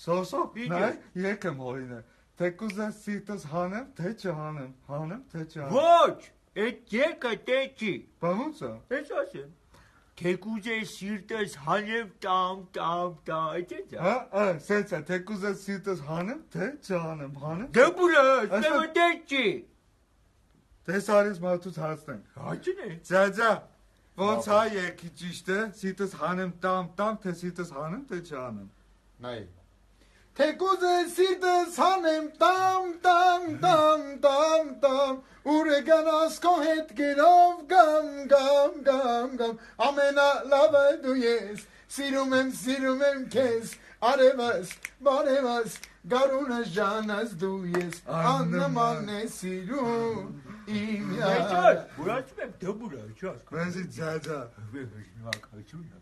Սոսոք, նայ, եկեմ հորինը, թե կուզես սիրտս հանեմ, թե չհանեմ, թե չհանեմ։ Ոչ, էդ եկը թե չի։ Բա ոնց է։ Ես ասեմ, թե կուզես սիրտս հանեմ, տամ, այդ է։ Հա, սենց է, թե կուզես սիրտս հանեմ, թե չհանեմ, Դպուրս, մեմը թե չի։ Թե սարից մարդուց հարցնենք։ Հաչն է։ Ձյաջա, ոնց հա եկի ճիշտ է, սիրտս հանեմ, տամ, թե սիրտս հանեմ, թե չհանեմ։ Նայ։ Թե կուզես սիրտս հանեմ տամ ուր է գնաս քո հետ գերով գամ ամենալավը դու ես սիրում եմ քեզ արևս բարևս գարունը ժանս դու ես աննման է սիրում իմ Ես որ ասում եմ դպուրա, չի ասում։ Մենզի ձյաջա։ Հակացունը։